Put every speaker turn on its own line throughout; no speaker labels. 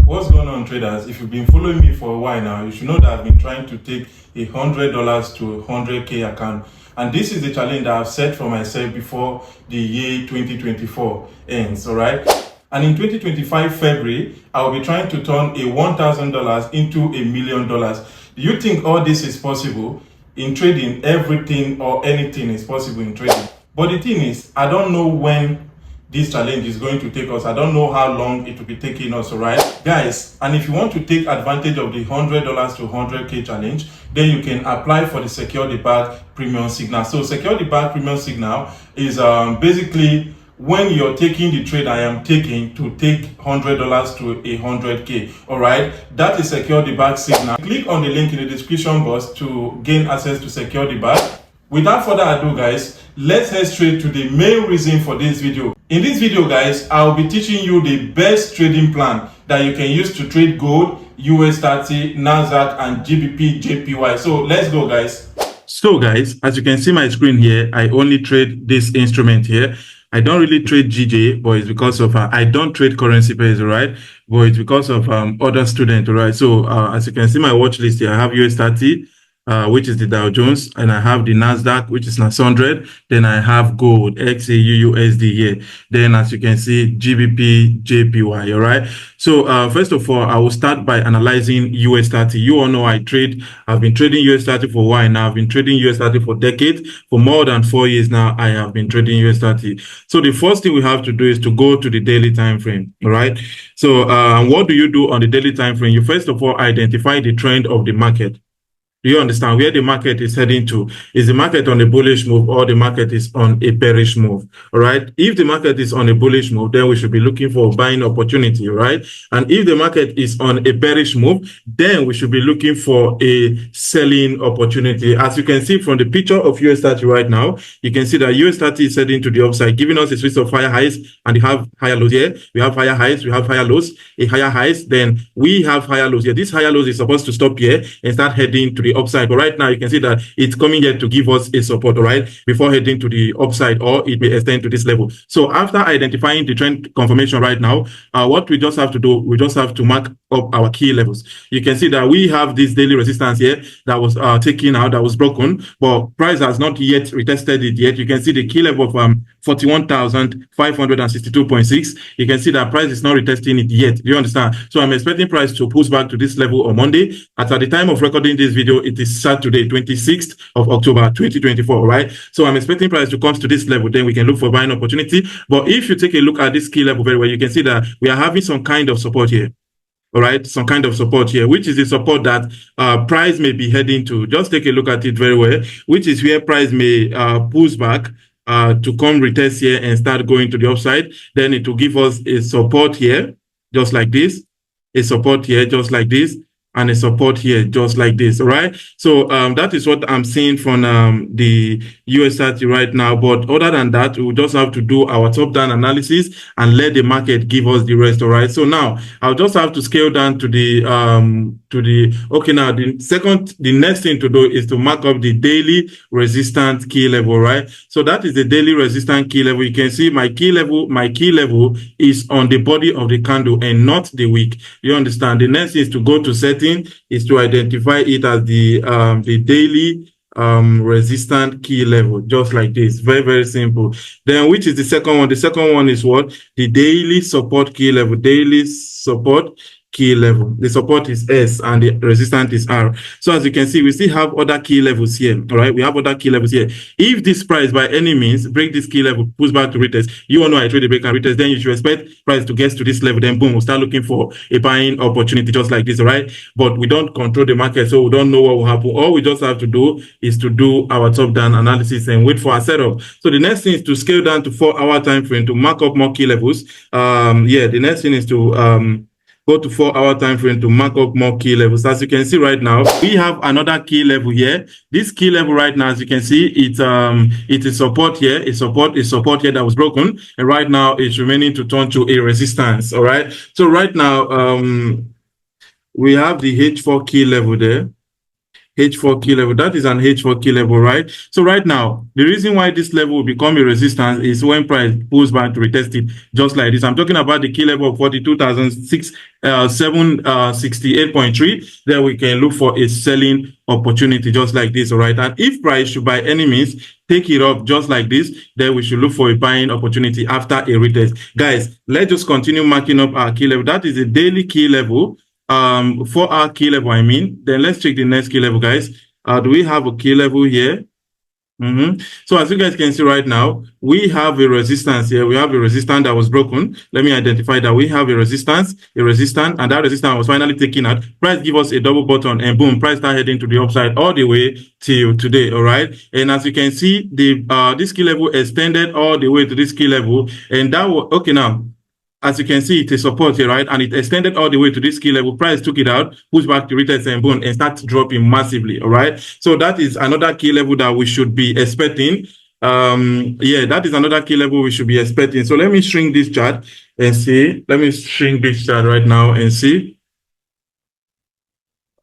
What's going on, traders? If you've been following me for a while now, you should know that I've been trying to take $100 to 100K account, and this is the challenge that I've set for myself before the year 2024 ends. All right, and in 2025 February, I'll be trying to turn a $1,000 into $1 million. Do you think all this is possible? In trading, everything or anything is possible in trading. But the thing is, I don't know when this challenge is going to take us. I don't know how long it will be taking us, all right, guys? And if you want to take advantage of the $100 to 100K challenge, then you can apply for the Secure the Bag Premium Signal. So Secure the Bag Premium Signal is basically when you're taking the trade I am taking to take $100 to 100K, all right? That is Secure the Bag Signal. Click on the link in the description box to gain access to Secure the Bag. Without further ado, guys, let's head straight to the main reason for this video. In this video, guys, I'll be teaching you the best trading plan that you can use to trade gold, US30, NASDAQ, and GBPJPY. So let's go, guys. So guys, as you can see my screen here, I only trade this instrument here. I don't really trade GJ, but it's because of I don't trade currency pairs, all right? But it's because of other students, all right? So as you can see my watch list here, I have US30, which is the Dow Jones, and I have the NASDAQ, which is NAS100. Then I have gold, XAUUSD here. Then as you can see, GBPJPY, all right? So first of all, I will start by analyzing US30. You all know I've been trading US30 for a while now. I've been trading US30 for decades. For more than 4 years now, I have been trading US30. So the first thing we have to do is to go to the daily time frame, all right? So what do you do on the daily time frame? You first of all identify the trend of the market. Do you understand where the market is heading to? Is the market on a bullish move or the market is on a bearish move? All right. If the market is on a bullish move, then we should be looking for a buying opportunity, right? And if the market is on a bearish move, then we should be looking for a selling opportunity. As you can see from the picture of US30 right now, you can see that US30 is heading to the upside, giving us a series of higher highs, and we have higher lows here. We have higher highs, we have higher lows, a higher highs, then we have higher lows here. This higher lows is supposed to stop here and start heading to the upside, but right now you can see that it's coming here to give us a support, all right, before heading to the upside, or it may extend to this level. So after identifying the trend confirmation right now, what we just have to do, we just have to mark up our key levels. You can see that we have this daily resistance here that was taken out, that was broken, but price has not yet retested it yet. You can see the key level of 41,562.6. You can see that price is not retesting it yet. Do you understand? So I'm expecting price to push back to this level on Monday. At the time of recording this video, it is Saturday, 26th of October, 2024, right? So I'm expecting price to come to this level. Then we can look for buying opportunity. But if you take a look at this key level very well, you can see that we are having some kind of support here. All right, some kind of support here, which is the support that price may be heading to. Just take a look at it very well, which is where price may push back to come retest here and start going to the upside. Then it will give us a support here, just like this, a support here, just like this, and a support here, just like this. All right. So that is what I'm seeing from the US30 right now. But other than that, we will just have to do our top-down analysis and let the market give us the rest. All right. So now I'll just have to scale down to the okay. Now the next thing to do is to mark up the daily resistance key level. Right. So that is the daily resistance key level. You can see my key level is on the body of the candle and not the wick. You understand? The next is to go to setting, is to identify it as the daily resistance key level, just like this. Very, very simple. Then which is the second one? The second one is what? The daily support key level. Daily support key level. The support is S and the resistance is R. So as you can see, we still have other key levels here. All right, we have other key levels here. If this price by any means break this key level, push back to retest, you all know I trade the break and retest, then you should expect price to get to this level. Then boom, we'll start looking for a buying opportunity just like this. All right, but we don't control the market, so we don't know what will happen. All we just have to do is to do our top-down analysis and wait for our setup. So the next thing is to scale down to 4-hour time frame to mark up more key levels. The next thing is to go to 4-hour time frame to mark up more key levels. As you can see right now, we have another key level here. This key level right now, as you can see, it is support here, a support here that was broken, and right now it's remaining to turn to a resistance. All right. So right now, we have the H4 key level there. H4 key level. That is an H4 key level, right? So right now, the reason why this level will become a resistance is when price pulls back to retest it, just like this. I'm talking about the key level of 42,768.3. Then we can look for a selling opportunity, just like this, all right? And if price should by any means take it up just like this, then we should look for a buying opportunity after a retest. Guys, let's just continue marking up our key level. That is a daily key level. For our key level, I mean, then let's check the next key level, guys. Do we have a key level here? So as you guys can see right now, we have a resistance here. We have a resistance that was broken. Let me identify that we have a resistance, and that resistance was finally taken out. Price give us a double bottom, and boom, price start heading to the upside all the way till today. All right. And as you can see, the this key level extended all the way to this key level, and that was okay now. As you can see, it is support here, right? And it extended all the way to this key level. Price took it out, pushed back to retest and boom, and start dropping massively, all right? So that is another key level that we should be expecting. Yeah, that is another key level we should be expecting. So let me shrink this chart and see. Let me shrink this chart right now and see.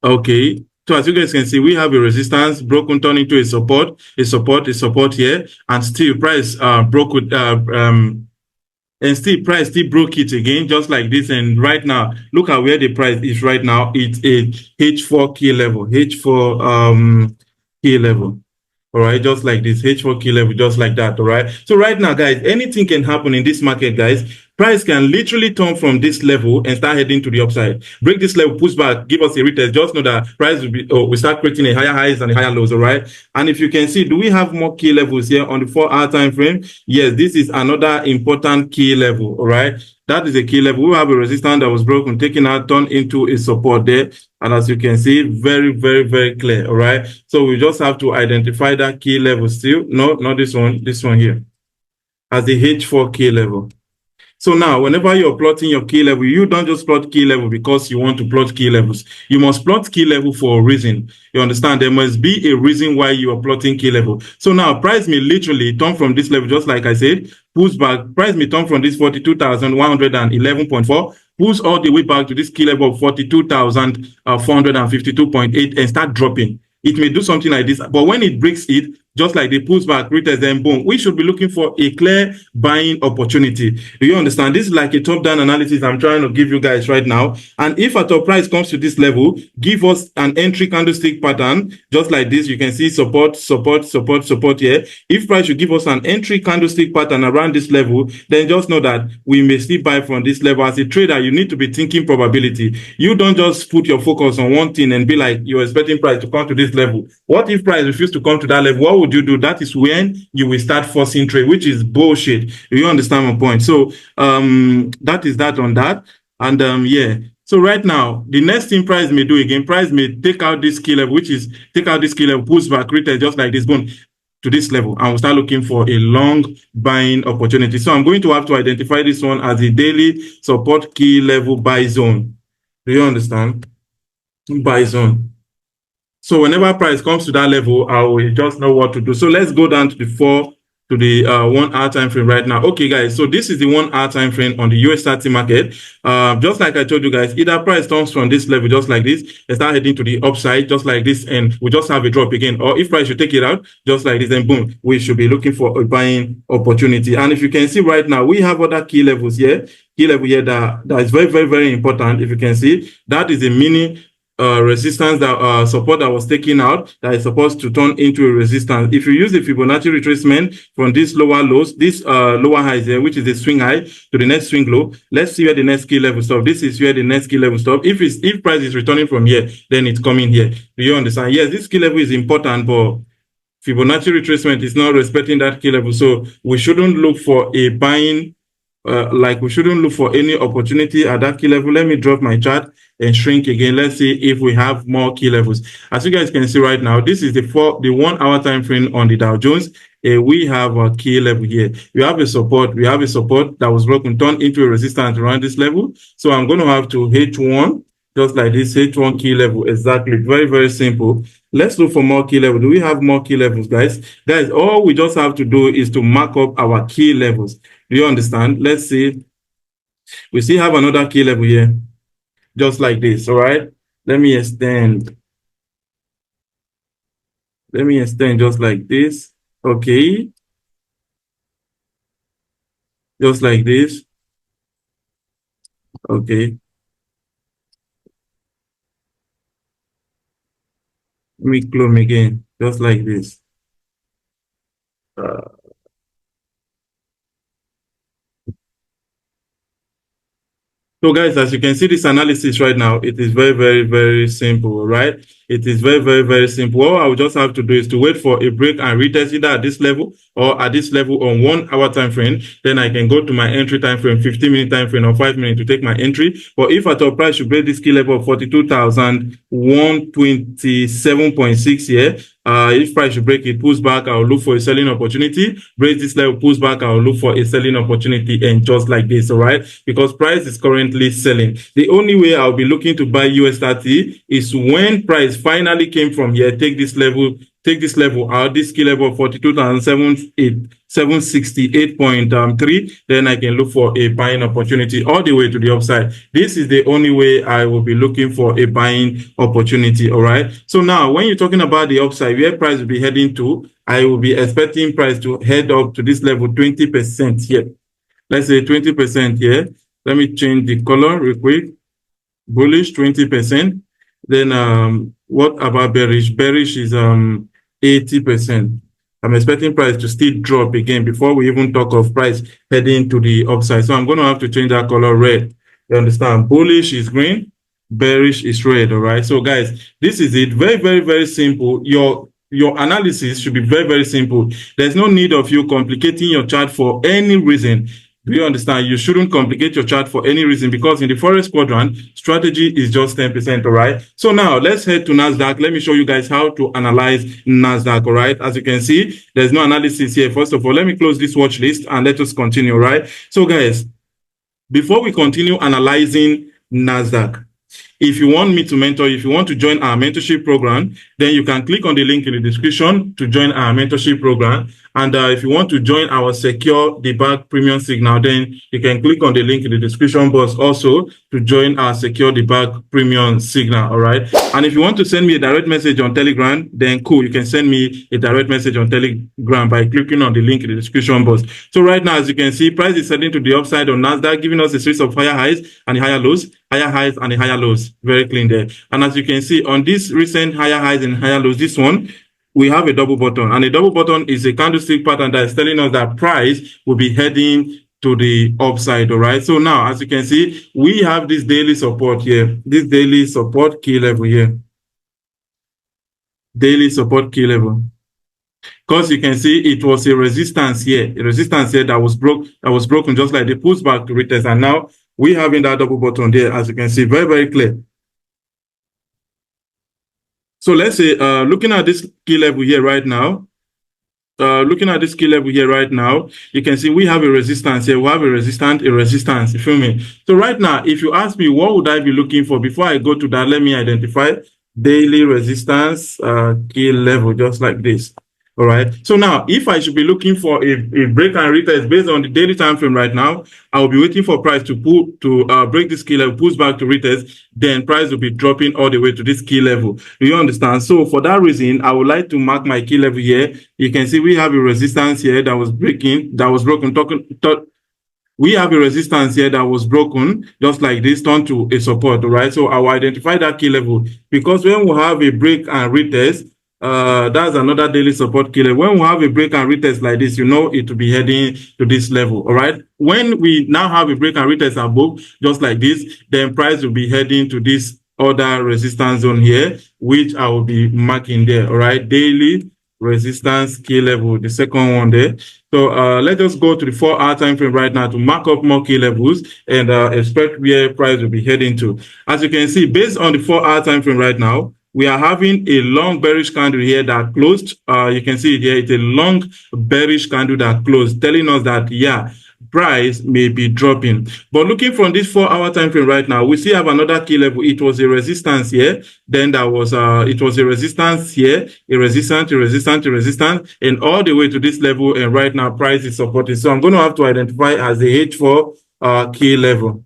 Okay. So as you guys can see, we have a resistance broken, turned into a support here, and still price broke with and still price still broke it again, just like this. And right now, look at where the price is right now. It's a H4 key level, H4 key level. All right, just like this, H4 key level, just like that. All right. So right now, guys, anything can happen in this market, guys. Price can literally turn from this level and start heading to the upside. Break this level, push back, give us a retest. Just know that price will be, we start creating a higher highs and a higher lows. All right. And if you can see, do we have more key levels here on the 4-hour time frame? Yes, this is another important key level. All right. That is a key level. We have a resistance that was broken, taken out, turned into a support there. And as you can see, very, very, very clear. All right. So we just have to identify that key level still. No, not this one here, as the H4 key level. So now, whenever you're plotting your key level, you don't just plot key level because you want to plot key levels. You must plot key level for a reason. You understand? There must be a reason why you are plotting key level. So now, price may literally turn from this level, just like I said, push back. Price may turn from this 42,111.4, push all the way back to this key level of 42,452.8 and start dropping. It may do something like this, but when it breaks it, just like the pullback retest, then boom, we should be looking for a clear buying opportunity. Do you understand? This is like a top-down analysis I'm trying to give you guys right now. And if at all price comes to this level, give us an entry candlestick pattern, just like this. You can see support, support, support, support here. If price should give us an entry candlestick pattern around this level, then just know that we may still buy from this level. As a trader, you need to be thinking probability. You don't just put your focus on one thing and be like, you're expecting price to come to this level. What if price refuses to come to that level? What would you do? That is when you will start forcing trade, which is bullshit. You understand my point? So that is that on that. And yeah. So right now, the next thing price may do again, price may take out this key level, which is take out this key level, push back, retest just like this, boom, to this level, and we'll start looking for a long buying opportunity. So I'm going to have to identify this one as a daily support key level buy zone. Do you understand? Buy zone. So whenever price comes to that level, I will just know what to do. So let's go down to the 1 hour time frame right now. Okay, guys. So this is the 1 hour time frame on the US30 market. Just like I told you guys, either price turns from this level, just like this, and start heading to the upside, just like this, and we just have a drop again. Or if price should take it out, just like this, and boom, we should be looking for a buying opportunity. And if you can see right now, we have other key levels here. Key level here that is very, very, very important. If you can see, that is a mini resistance that support that was taken out that is supposed to turn into a resistance. If you use the Fibonacci retracement from these lower lows, this lower highs here, which is the swing high to the next swing low, let's see where the next key level stop. This is where the next key level stop. If price is returning from here, then it's coming here. Do you understand? Yes, this key level is important, but Fibonacci retracement is not respecting that key level. So we shouldn't look for a buying we shouldn't look for any opportunity at that key level. Let me drop my chart and shrink again. Let's see if we have more key levels. As you guys can see right now, this is the 1 hour time frame on the Dow Jones. We have a key level here. We have a support that was broken, turned into a resistance around this level. So I'm going to have to H1, just like this, H1 key level. Exactly. Very, very simple. Let's look for more key levels. Do we have more key levels, guys? Guys, all we just have to do is to mark up our key levels. Do you understand? Let's see. We still have another key level here, just like this. All right. Let me extend. Let me extend just like this. Okay. Just like this. Okay. Let me clone again, just like this. So guys, as you can see this analysis right now, it is very, very, very simple, right? It is very, very, very simple. All I will just have to do is to wait for a break and retest either at this level or at this level on 1 hour time frame. Then I can go to my entry time frame, 15-minute time frame or 5 minutes to take my entry. But if at all price should break this key level of 42,127.6 here, if price should break it, pulls back, I'll look for a selling opportunity. Break this level, pulls back, I'll look for a selling opportunity, and just like this, all right? Because price is currently selling. The only way I'll be looking to buy US30 is when price finally came from here, take this level out, this key level of 42,768.3, then I can look for a buying opportunity all the way to the upside. This is the only way I will be looking for a buying opportunity, all right? So now, when you're talking about the upside, where price will be heading to, I will be expecting price to head up to this level 20% here. Let's say 20% here. Let me change the color real quick. Bullish 20%. Then what about bearish? Bearish is 80%. I'm expecting price to still drop again before we even talk of price heading to the upside. So I'm going to have to change that color red. You understand? Bullish is green, bearish is red. All right. So guys, this is it. Very, very, very simple. Your analysis should be very, very simple. There's no need of you complicating your chart for any reason. Do you understand? You shouldn't complicate your chart for any reason, because in the Forex quadrant, strategy is just 10%, all right? So now let's head to NASDAQ. Let me show you guys how to analyze NASDAQ, all right? As you can see, there's no analysis here. First of all, let me close this watch list and let us continue, all right? So guys, before we continue analyzing NASDAQ, if you want me to mentor, if you want to join our mentorship program, then you can click on the link in the description to join our mentorship program. And if you want to join our secure debug premium signal, then you can click on the link in the description box also to join our secure debug premium signal, all right? And if you want to send me a direct message on Telegram, then cool, you can send me a direct message on Telegram by clicking on the link in the description box. So right now, as you can see, price is heading to the upside on NASDAQ, giving us a series of higher highs and higher lows, higher highs and higher lows. Very clean there. And as you can see on this recent higher highs and higher lows, this one, we have a double bottom, and a double bottom is a candlestick pattern that is telling us that price will be heading to the upside, all right? So now, as you can see, we have this daily support here, this daily support key level here, daily support key level. Because you can see it was a resistance here that was broken, just like the pullback to retest, and now we having that double bottom there, as you can see, very, very clear. So let's say, looking at this key level here right now, you can see we have a resistance here. We have a resistance, you feel me? So right now, if you ask me, what would I be looking for? Before I go to that, let me identify daily resistance key level, just like this. All right. So now, if I should be looking for a break and retest based on the daily time frame right now, I will be waiting for price to break this key level, push back to retest, then price will be dropping all the way to this key level. Do you understand? So for that reason, I would like to mark my key level here. You can see we have a resistance here that was broken. We have a resistance here that was broken, just like this, turned to a support, all right? So I will identify that key level, because when we have a break and retest, that's another daily support key level. When we have a break and retest like this, you know it will be heading to this level, all right? When we now have a break and retest above, just like this, then price will be heading to this other resistance zone here, which I will be marking there, all right? Daily resistance key level, the second one there. So let's just go to the 4-hour time frame right now to mark up more key levels and expect where price will be heading to. As you can see, based on the 4-hour time frame right now, we are having a long bearish candle here that closed. You can see it here. It's a long bearish candle that closed, telling us that, yeah, price may be dropping. But looking from this 4-hour time frame right now, we still have another key level. It was a resistance here. Then there was it was a resistance here, a resistance, and all the way to this level. And right now, price is supported. So I'm going to have to identify as the H4 key level.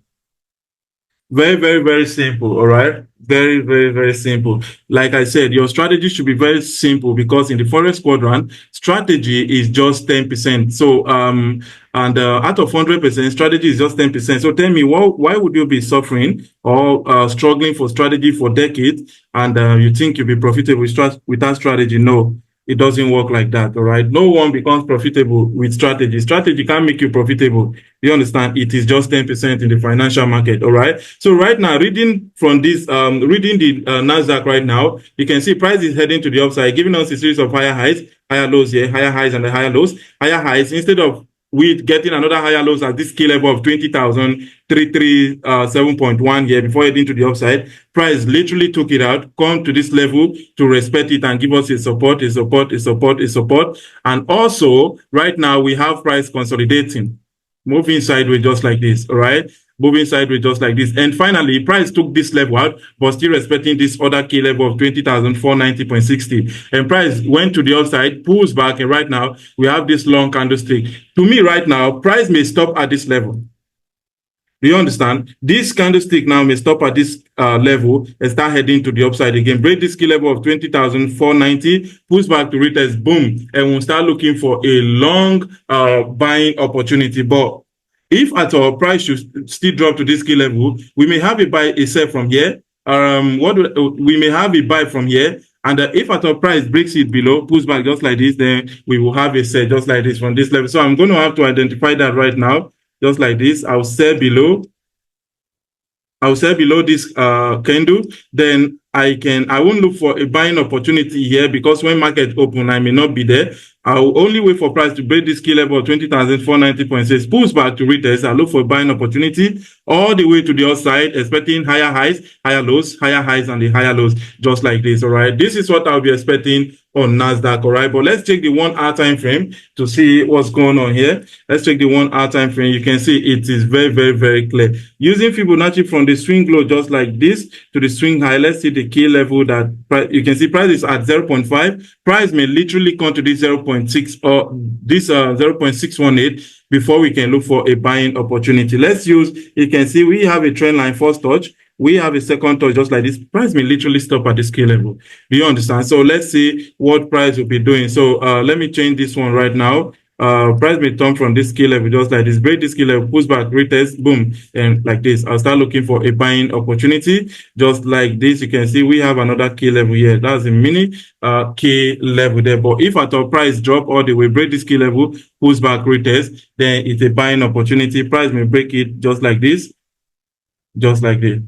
Very, very, very simple. All right. Very, very, very simple. Like I said, your strategy should be very simple because in the Forex quadrant, strategy is just 10%. So, and out of 100%, strategy is just 10%. So tell me, why would you be suffering or struggling for strategy for decades and you think you'll be profitable without strategy? No, it doesn't work like that. All right. No one becomes profitable with strategy. Strategy can't make you profitable. You understand? It is just 10% in the financial market. All right. So right now, reading from this, reading the NASDAQ right now, you can see price is heading to the upside, giving us a series of higher highs, higher lows here, higher highs and the higher lows, higher highs instead of with getting another higher lows at this key level of 20,337.1 here before heading to the upside. Price literally took it out, come to this level to respect it and give us a support, a support, a support, a support. And also, right now, we have price consolidating, moving sideways just like this, all right? Moving sideways just like this. And finally, price took this level out, but still respecting this other key level of 20,490.60. And price went to the upside, pulls back, and right now, we have this long candlestick. To me, right now, price may stop at this level. Do you understand? This candlestick now may stop at this level and start heading to the upside again. Break this key level of 20,490, push back to retest, boom, and we'll start looking for a long buying opportunity. But if at all price should still drop to this key level, we may have a buy, a sell from here. We may have a buy from here. And if at all price breaks it below, pulls back just like this, then we will have a sell just like this from this level. So I'm going to have to identify that right now. Just like this, I'll sell below this candle. Then I won't look for a buying opportunity here because when market open, I may not be there. I'll only wait for price to break this key level of 20,490.6, pulls back to retest. I'll look for a buying opportunity all the way to the upside, expecting higher highs, higher lows, higher highs, and the higher lows, just like this. All right. This is what I'll be expecting on NASDAQ. All right. But let's take the 1 hour time frame to see what's going on here. Let's take the 1 hour time frame. You can see it is very, very, very clear. Using Fibonacci from the swing low, just like this, to the swing high. Let's see the key level that you can see price is at 0.5. Price may literally come to this 0.6 or this 0.618 before we can look for a buying opportunity. Let's use, you can see we have a trend line first touch. We have a second touch just like this. Price may literally stop at this key level. Do you understand? So let's see what price will be doing. So let me change this one right now. Price may turn from this key level just like this, break this key level, push back, retest, boom, and like this. I'll start looking for a buying opportunity just like this. You can see we have another key level here. That's a mini key level there. But if at all price drop all the way, break this key level, push back, retest, then it's a buying opportunity. Price may break it just like this, just like this.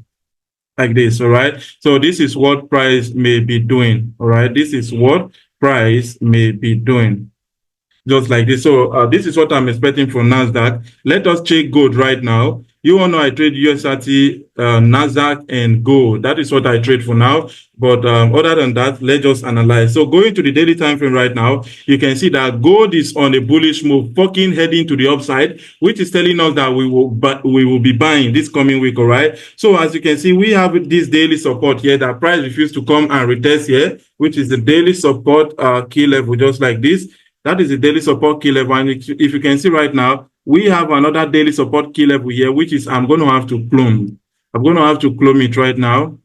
Like this, all right? So this is what price may be doing, all right? This is what price may be doing. Just like this. So this is what I'm expecting from NASDAQ. Let us check gold right now. You all know I trade US30, NASDAQ, and gold. That is what I trade for now. But other than that, let's just analyze. So going to the daily time frame right now, you can see that gold is on a bullish move, fucking heading to the upside, which is telling us that we will be buying this coming week, all right? So as you can see, we have this daily support here that price refused to come and retest here, which is the daily support key level, just like this. That is the daily support key level. And if you can see right now, we have another daily support key level here, which is I'm going to have to clone. I'm going to have to clone it right now.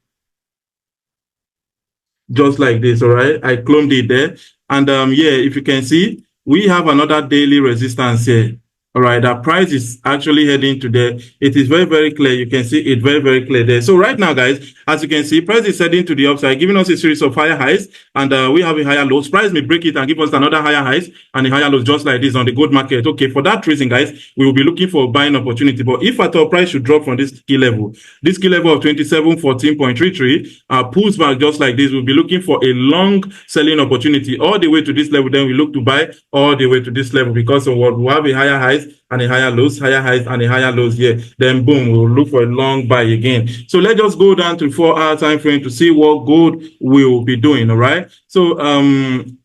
Just like this, all right? I cloned it there. And yeah, if you can see, we have another daily resistance here. All right, that price is actually heading to there. It is very, very clear. You can see it very, very clear there. So right now, guys, as you can see, price is heading to the upside, giving us a series of higher highs, and we have a higher lows. Price may break it and give us another higher highs and a higher lows, just like this on the gold market. Okay, for that reason, guys, we will be looking for a buying opportunity. But if at all price should drop from this key level of 2714.33, pulls back just like this, we'll be looking for a long selling opportunity all the way to this level. Then we look to buy all the way to this level because of what we have a higher highs and a higher lows, higher highs and a higher lows here. Then boom, we'll look for a long buy again. So let's just go down to 4 hour time frame to see what gold will be doing. All right. So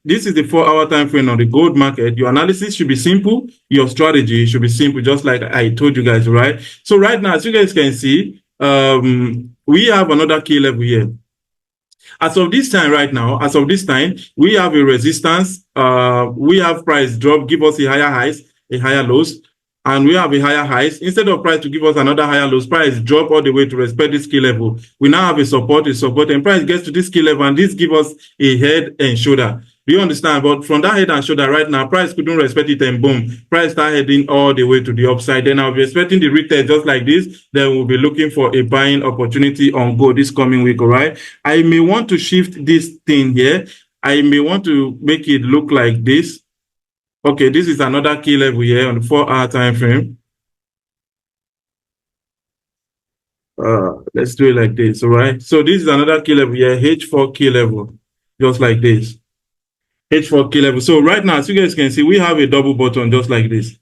this is the 4 hour time frame on the gold market. Your analysis should be simple. Your strategy should be simple, just like I told you guys. All right. So right now, as you guys can see, we have another key level here. As of this time right now, as of this time, we have a resistance. We have price drop, give us a higher highs, a higher lows. and we have a higher highs. Instead of price to give us another higher lows, price drop all the way to respect this key level. We now have a support, and price gets to this key level, and this gives us a head and shoulder. Do you understand? But from that head and shoulder right now, price couldn't respect it, and boom, price start heading all the way to the upside. Then I'll be expecting the retest just like this. Then we'll be looking for a buying opportunity on gold this coming week, all right? I may want to shift this thing here. I may want to make it look like this. Okay, this is another key level here on the 4-hour time frame. Let's do it like this, all right? So this is another key level here, H4 key level, just like this. H4 key level. So right now, as you guys can see, we have a double bottom just like this.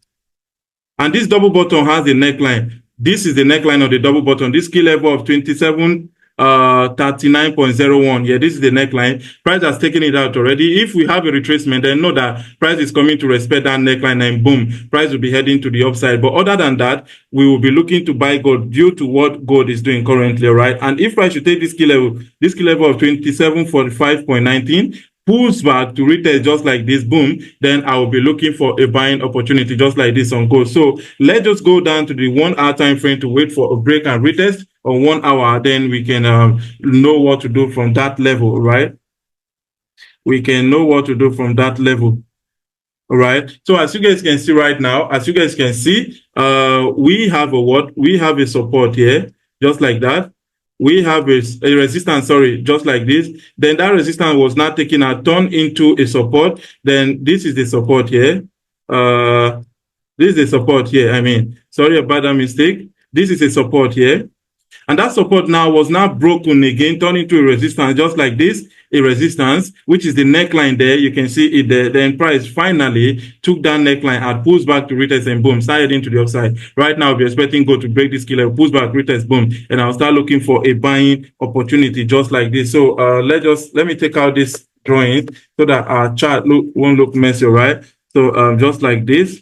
And this double bottom has a neckline. This is the neckline of the double bottom. This key level of 2739.01. Yeah, this is the neckline. Price has taken it out already. If we have a retracement, then know that price is coming to respect that neckline, and boom, price will be heading to the upside. But other than that, we will be looking to buy gold due to what gold is doing currently, right? And if price should take this key level of 2745.19, pulls back to retest just like this, boom, then I will be looking for a buying opportunity just like this on gold. So let's just go down to the 1-hour time frame to wait for a break and retest on 1 hour. Then we can know what to do from that level, right? We can know what to do from that level. All right. So as you guys can see right now, we have a what? We have a support here, just like that. We have a resistance, just like this. Then that resistance was not taken and turned into a support. Then this is the support here. This is the support here. Sorry about that mistake. This is a support here. And that support now was now broken again, turned into a resistance, just like this, a resistance, which is the neckline there. You can see it there. Then price finally took that neckline and pulls back to retest, and boom, started into the upside. Right now, we're expecting gold to break this key level, pulls back, retest, boom, and I'll start looking for a buying opportunity just like this. So let me take out this drawing so that our chart won't look messy, right? So just like this.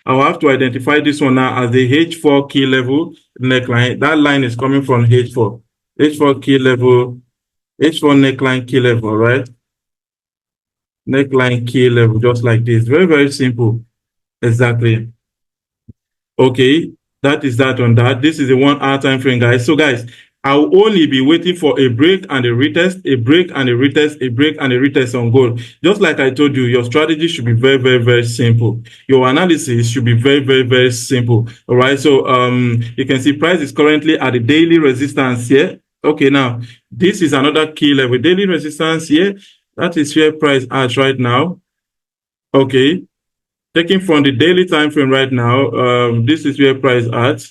I'll have to identify this one now as the H4 key level neckline. That line is coming from H4. H4 key level, H4 neckline key level, right? Neckline key level, just like this. Very, very simple. Exactly. Okay, that is that on that. This is a 1-hour time frame, guys. So, guys, I'll only be waiting for a break and a retest, a break and a retest, a break and a retest on gold. Just like I told you, your strategy should be very, very, very simple. Your analysis should be very, very, very simple. All right. So you can see price is currently at the daily resistance here. Okay, now this is another key level. Daily resistance here. That is where price is right now. Okay. Taking from the daily time frame right now, this is where price at.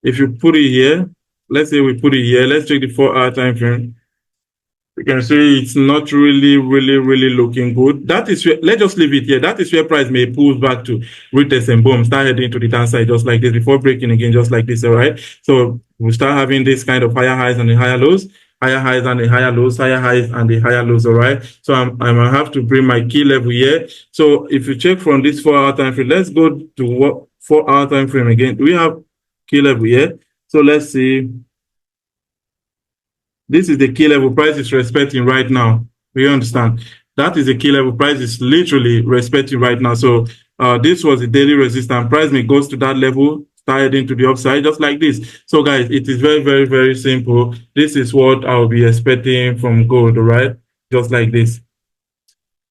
If you put it here, let's say we put it here. Let's check the 4-hour time frame. You can see it's not really looking good. That is where, let's just leave it here. That is where price may pull back to retest and boom, start heading to the downside just like this before breaking again, just like this. All right. So we'll start having this kind of higher highs and the higher lows, higher highs and the higher lows, higher highs and the higher lows. All right. So I'm gonna have to bring my key level here. So if you check from this 4-hour time frame, let's go to what 4-hour time frame again. We have key level here. So let's see. This is the key level price is respecting right now. We understand. That is the key level price is literally respecting right now. So this was the daily resistance. Price may goes to that level, start heading to the upside, just like this. So guys, it is very, very, very simple. This is what I'll be expecting from gold, all right? Just like this.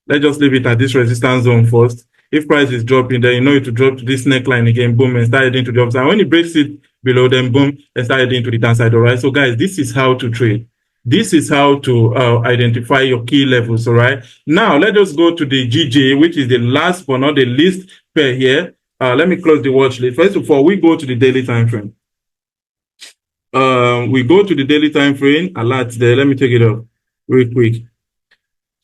Let's just leave it at this resistance zone first. If price is dropping, then you know it to drop to this neckline again, boom, and start heading to the upside. When it breaks it below, then boom, and start heading to the downside, all right? So guys, this is how to trade. This is how to identify your key levels, all right? Now, let us go to the GJ, which is the last but not the least pair here. Let me close the watch list. First of all, we go to the daily time frame. We go to the daily time frame. Alert there. Let me take it off real quick.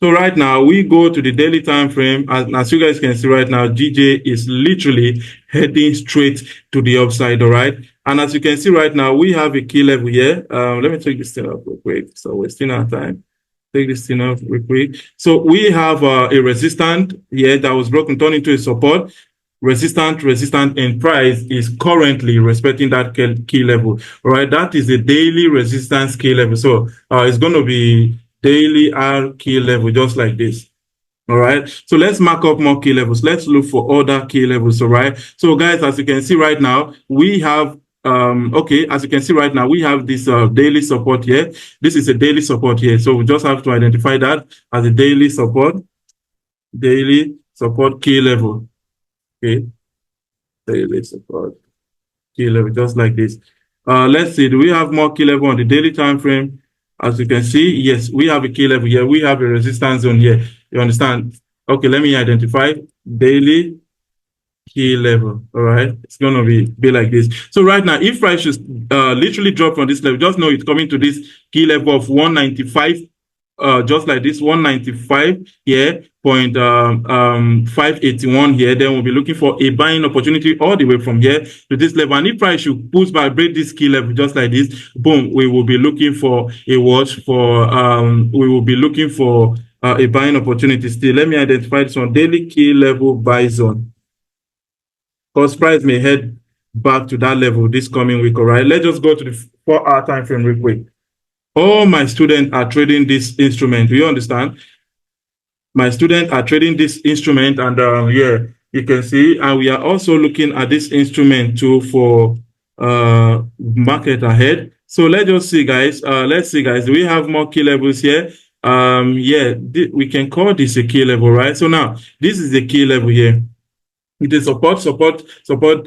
So right now, we go to the daily time frame. As you guys can see right now, GJ is literally heading straight to the upside, all right? And as you can see right now, we have a key level here. Let me take this thing up real quick. So we're still out of time. Take this thing off real quick. So we have a resistance here that was broken, turned into a support. Resistant, and price is currently respecting that key level. All right, that is the daily resistance key level. So it's going to be daily R key level, just like this. All right, so let's mark up more key levels. Let's look for other key levels. All right, so guys, as you can see right now, we have okay, as you can see right now, we have this daily support here. This is a daily support here, so we just have to identify that as a daily support key level. Okay, daily support key level, just like this. Let's see, do we have more key level on the daily time frame? As you can see, yes, we have a key level here. We have a resistance zone here. You understand? Okay, let me identify daily key level. All right, it's going to be like this. So right now, if price should literally drop from this level, just know it's coming to this key level of 195, just like this, 195 here, 581 here. Then we'll be looking for a buying opportunity all the way from here to this level. And if price should push back, break this key level just like this, boom, we will be looking for a watch for we will be looking for a buying opportunity still. Let me identify this one, daily key level buy zone, because price may head back to that level this coming week. All right, let's just go to the 4-hour time frame real quick. All my students are trading this instrument. Do you understand? My students are trading this instrument, and yeah, you can see, and we are also looking at this instrument too for market ahead. So let's just see, guys. Let's see, guys. Do we have more key levels here? Yeah, we can call this a key level, right? So now this is the key level here. It is support,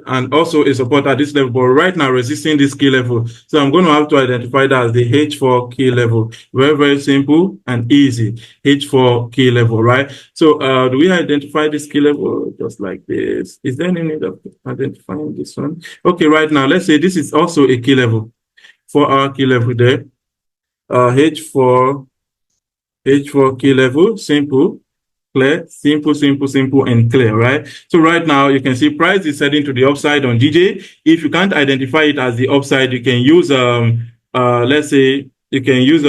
and also a support at this level, but right now resisting this key level. So I'm going to have to identify that as the H4 key level. Very, very simple and easy. H4 key level, right? So do we identify this key level just like this? Is there any need of identifying this one? Okay, right now, let's say this is also a key level. 4-hour key level there. H4 key level, simple. Clear, simple, and clear, right? So right now you can see price is heading to the upside on DJ. If you can't identify it as the upside, you can use let's say you can use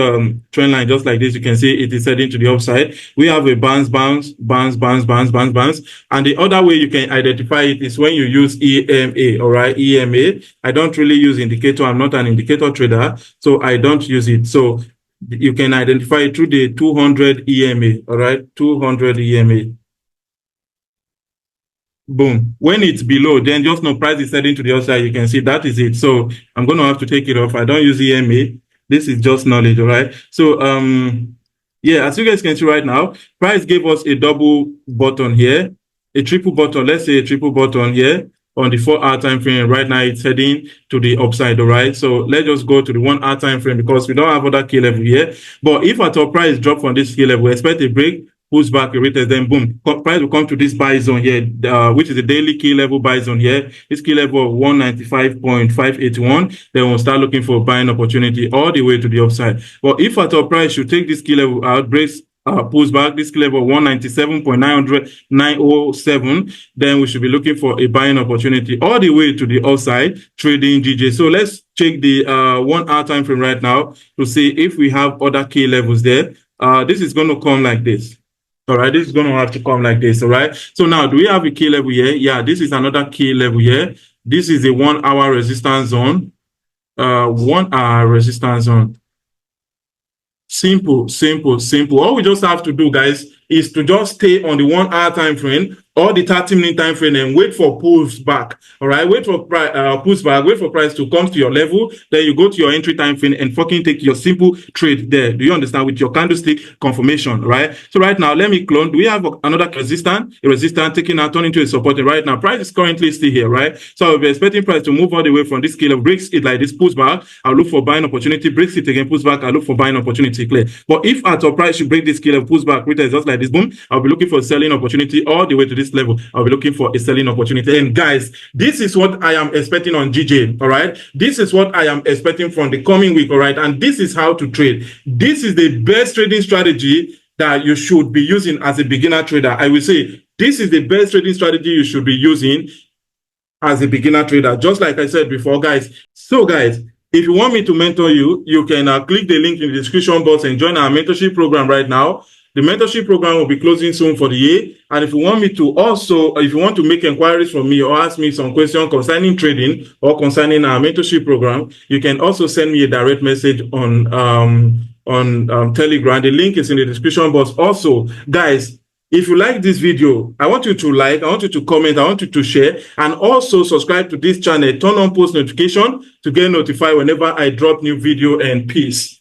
trend line just like this. You can see it is heading to the upside. We have a bounce, and the other way you can identify it is when you use EMA. All right, EMA. I don't really use indicator. I'm not an indicator trader, so I don't use it. So you can identify it through the 200 EMA, all right? 200 EMA. Boom. When it's below, then just know price is heading to the upside. You can see that is it. So I'm going to have to take it off. I don't use EMA. This is just knowledge, all right? So, yeah, as you guys can see right now, price gave us a double bottom here, a triple bottom. Let's say a triple bottom here on the 4-hour time frame. Right now it's heading to the upside, all right? So let's just go to the 1-hour time frame because we don't have other key level here. But if at all price drop from this key level, expect a break, push back, a retest, then boom, price will come to this buy zone here, which is the daily key level buy zone here. This key level of 195.581. Then we'll start looking for buying opportunity all the way to the upside. But if at all price should take this key level out, breaks, pulls back this level 197.907, then we should be looking for a buying opportunity all the way to the upside, trading GJ. So let's check the 1-hour time frame right now to see if we have other key levels there. This is going to come like this. All right, this is going to have to come like this. All right, so now do we have a key level here? Yeah, this is another key level here. This is a 1-hour resistance zone. 1-hour resistance zone. Simple. All we just have to do, guys, is to just stay on the 1-hour time frame or the 30-minute time frame and wait for pulls back. All right, wait for pulls back, wait for price to come to your level. Then you go to your entry time frame and fucking take your simple trade there. Do you understand? With your candlestick confirmation, right? So right now, let me clone. Do we have another resistance? A resistance taking out, turning into a support. And right now, price is currently still here, right? So I'll be expecting price to move all the way from this scale of breaks it like this, pulls back. I'll look for buying opportunity, breaks it again, pulls back. I'll look for buying opportunity, clear. But if at all price should break this scale of pulls back, retest just like this, boom, I'll be looking for a selling opportunity all the way to this level. I'll be looking for a selling opportunity. And guys, this is what I am expecting on GJ, all right? This is what I am expecting from the coming week, all right? And this is how to trade. This is the best trading strategy that you should be using as a beginner trader. I will say this is the best trading strategy you should be using as a beginner trader, just like I said before, guys. So guys, if you want me to mentor you, you can click the link in the description box and join our mentorship program right now. The mentorship program will be closing soon for the year. And if you want me to also, if you want to make inquiries from me or ask me some questions concerning trading or concerning our mentorship program, you can also send me a direct message on Telegram. The link is in the description box. Also, guys, If you like this video, I want you to like, I want you to comment, I want you to share, and also subscribe to this channel. Turn on post notification to get notified whenever I drop new video, and peace.